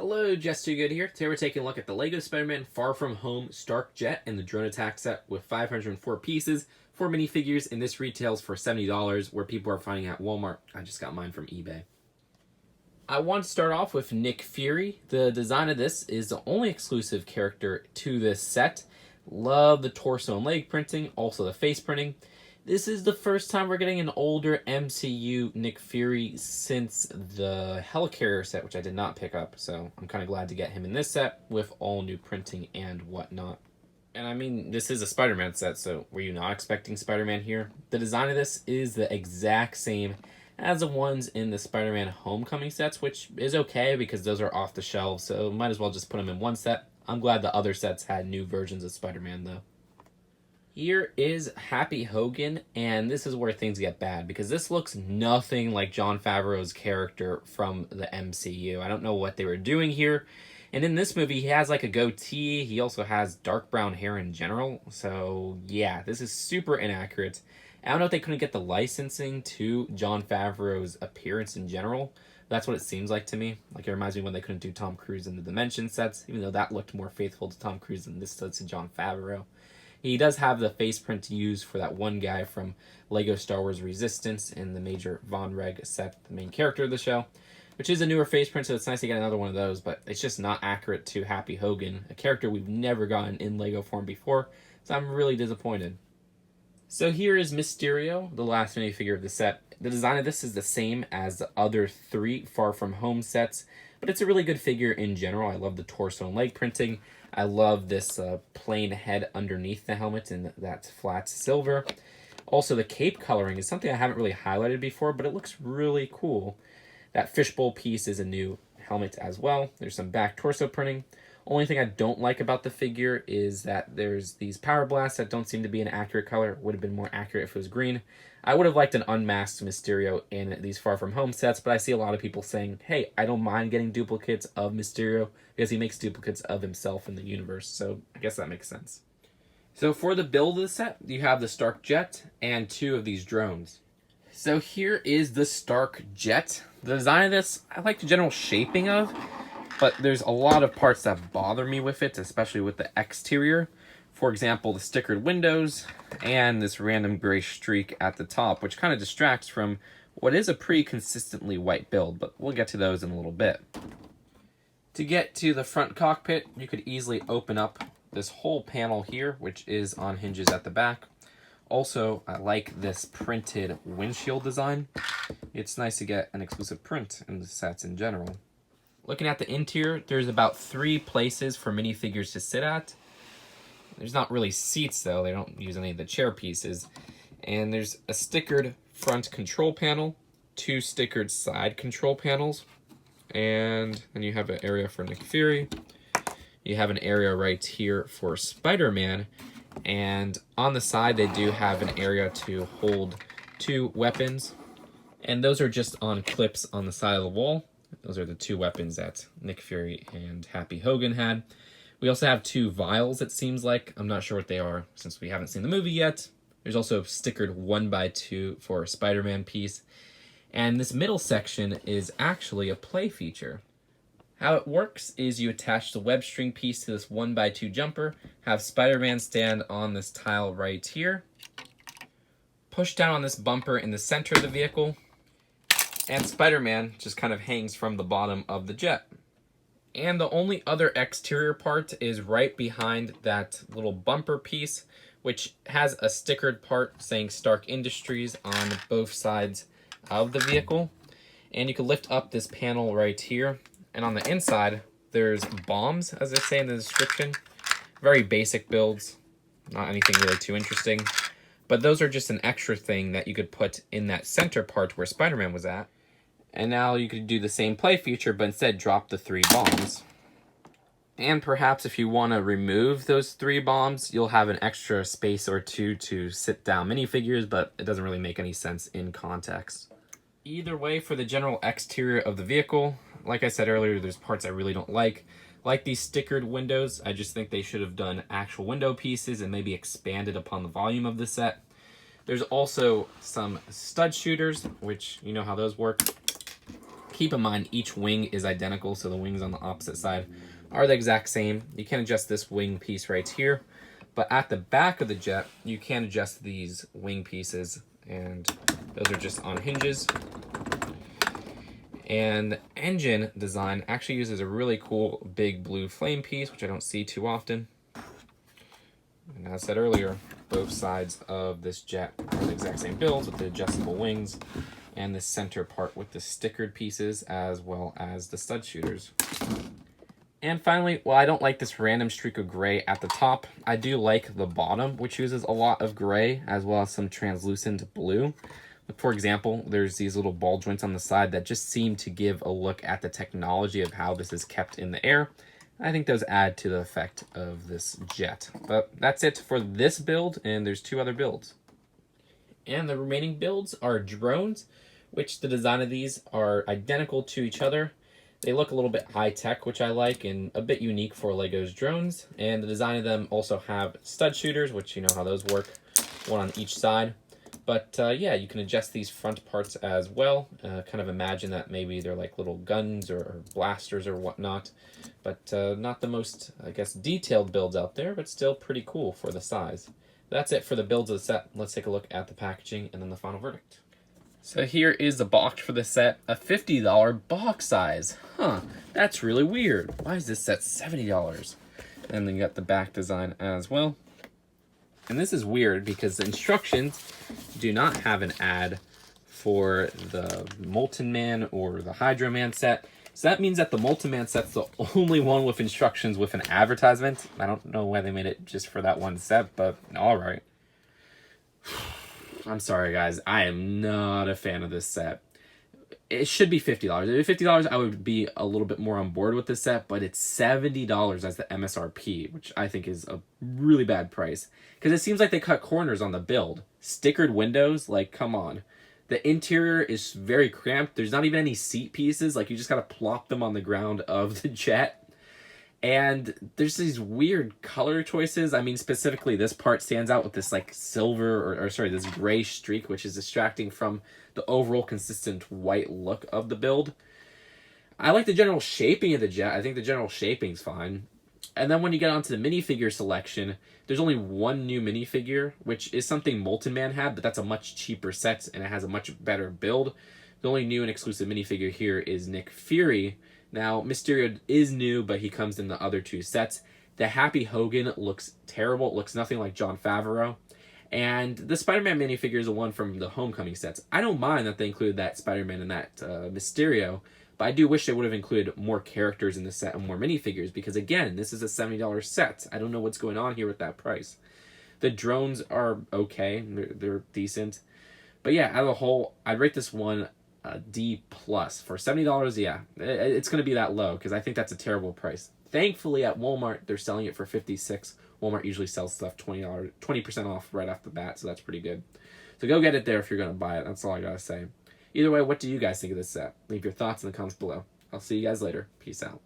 Hello, Just Too Good here. Today we're taking a look at the LEGO Spider-Man Far From Home Stark Jet and the Drone Attack set with 504 pieces, 4 minifigures, and this retails for $70 where people are finding at Walmart. I just got mine from eBay. I want to start off with Nick Fury. The design of this is the only exclusive character to this set. Love the torso and leg printing, also the face printing. This is the first time we're getting an older MCU Nick Fury since the Helicarrier set, which I did not pick up, so I'm kind of glad to get him in this set with all new printing and whatnot. And I mean, this is a Spider-Man set, so were you not expecting Spider-Man here? The design of this is the exact same as the ones in the Spider-Man Homecoming sets, which is okay because those are off the shelves, so might as well just put them in one set. I'm glad the other sets had new versions of Spider-Man, though. Here is Happy Hogan, and this is where things get bad, because this looks nothing like Jon Favreau's character from the MCU. I don't know what they were doing here. And in this movie, he has like a goatee. He also has dark brown hair in general. So yeah, this is super inaccurate. I don't know if they couldn't get the licensing to Jon Favreau's appearance in general. That's what it seems like to me. Like, it reminds me when they couldn't do Tom Cruise in the Dimension sets, even though that looked more faithful to Tom Cruise than this does to Jon Favreau. He does have the face print used for that one guy from LEGO Star Wars Resistance in the Major Von Reg set, the main character of the show, which is a newer face print, so it's nice to get another one of those, but it's just not accurate to Happy Hogan, a character we've never gotten in LEGO form before, so I'm really disappointed. So here is Mysterio, the last minifigure of the set. The design of this is the same as the other 3 Far From Home sets, but it's a really good figure in general. I love the torso and leg printing. I love this plain head underneath the helmet in that flat silver. Also, the cape coloring is something I haven't really highlighted before, but it looks really cool. That fishbowl piece is a new helmet as well. There's some back torso printing. Only thing I don't like about the figure is that there's these power blasts that don't seem to be an accurate color. Would have been more accurate if it was green. I would have liked an unmasked Mysterio in these Far From Home sets, but I see a lot of people saying, hey, I don't mind getting duplicates of Mysterio because he makes duplicates of himself in the universe, so I guess that makes sense. So for the build of the set, you have the Stark Jet and 2 of these drones. So here is the Stark Jet. The design of this, I like the general shaping of, but there's a lot of parts that bother me with it, especially with the exterior. For example, the stickered windows and this random gray streak at the top, which kind of distracts from what is a pretty consistently white build, but we'll get to those in a little bit. To get to the front cockpit, you could easily open up this whole panel here, which is on hinges at the back. Also, I like this printed windshield design. It's nice to get an exclusive print in the sets in general. Looking at the interior, there's about 3 places for minifigures to sit at. There's not really seats, though. They don't use any of the chair pieces. And there's a stickered front control panel, 2 stickered side control panels, and then you have an area for Nick Fury. You have an area right here for Spider-Man, and on the side they do have an area to hold 2 weapons, and those are just on clips on the side of the wall. Those are the 2 weapons that Nick Fury and Happy Hogan had. We also have 2 vials, it seems like. I'm not sure what they are since we haven't seen the movie yet. There's also a stickered 1x2 for a Spider-Man piece. And this middle section is actually a play feature. How it works is you attach the web string piece to this 1x2 jumper, have Spider-Man stand on this tile right here, push down on this bumper in the center of the vehicle, and Spider-Man just kind of hangs from the bottom of the jet. And the only other exterior part is right behind that little bumper piece, which has a stickered part saying Stark Industries on both sides of the vehicle. And you can lift up this panel right here. And on the inside, there's bombs, as they say in the description. Very basic builds, not anything really too interesting. But those are just an extra thing that you could put in that center part where Spider-Man was at. And now you could do the same play feature, but instead drop the 3 bombs. And perhaps if you want to remove those 3 bombs, you'll have an extra space or 2 to sit down minifigures, but it doesn't really make any sense in context. Either way, for the general exterior of the vehicle, like I said earlier, there's parts I really don't like. Like these stickered windows, I just think they should have done actual window pieces and maybe expanded upon the volume of the set. There's also some stud shooters, which you know how those work. Keep in mind, each wing is identical, so the wings on the opposite side are the exact same. You can adjust this wing piece right here, but at the back of the jet, you can adjust these wing pieces, and those are just on hinges. And the engine design actually uses a really cool big blue flame piece, which I don't see too often. And as I said earlier, both sides of this jet are the exact same builds with the adjustable wings, and the center part with the stickered pieces as well as the stud shooters. And finally, while I don't like this random streak of gray at the top, I do like the bottom, which uses a lot of gray as well as some translucent blue. For example, there's these little ball joints on the side that just seem to give a look at the technology of how this is kept in the air. I think those add to the effect of this jet. But that's it for this build, and there's 2 other builds. And the remaining builds are drones, which the design of these are identical to each other. They look a little bit high-tech, which I like, and a bit unique for LEGO's drones. And the design of them also have stud shooters, which you know how those work, one on each side. But yeah, you can adjust these front parts as well. Kind of imagine that maybe they're like little guns or blasters or whatnot. But not the most, I guess, detailed builds out there, but still pretty cool for the size. That's it for the builds of the set. Let's take a look at the packaging and then the final verdict. So here is the box for the set, a $50 box size. Huh, that's really weird. Why is this set $70? And then you got the back design as well. And this is weird because the instructions do not have an ad for the Molten Man or the Hydro Man set. So that means that the Molten Man set's the only one with instructions with an advertisement. I don't know why they made it just for that one set, but all right. I'm sorry, guys. I am not a fan of this set. It should be $50. If it $50, I would be a little bit more on board with this set, but it's $70 as the MSRP, which I think is a really bad price. Because it seems like they cut corners on the build. Stickered windows, like, come on. The interior is very cramped. There's not even any seat pieces. Like, you just gotta plop them on the ground of the jet. And there's these weird color choices. I mean, specifically, this part stands out with this, like, silver, or sorry, this gray streak, which is distracting from the overall consistent white look of the build. I like the general shaping of the jet. I think the general shaping's fine. And then when you get onto the minifigure selection, there's only one new minifigure, which is something Molten Man had, but that's a much cheaper set, and it has a much better build. The only new and exclusive minifigure here is Nick Fury. Now, Mysterio is new, but he comes in the other 2 sets. The Happy Hogan looks terrible. It looks nothing like Jon Favreau. And the Spider-Man minifigure is the one from the Homecoming sets. I don't mind that they included that Spider-Man and that Mysterio, but I do wish they would have included more characters in the set and more minifigures, because again, this is a $70 set. I don't know what's going on here with that price. The drones are okay. They're decent. But yeah, out of the whole, I'd rate this one a D+. For $70, yeah, it's going to be that low, because I think that's a terrible price. Thankfully, at Walmart, they're selling it for $56. Walmart usually sells stuff $20% off right off the bat, so that's pretty good. So go get it there if you're going to buy it. That's all I got to say. Either way, what do you guys think of this set? Leave your thoughts in the comments below. I'll see you guys later. Peace out.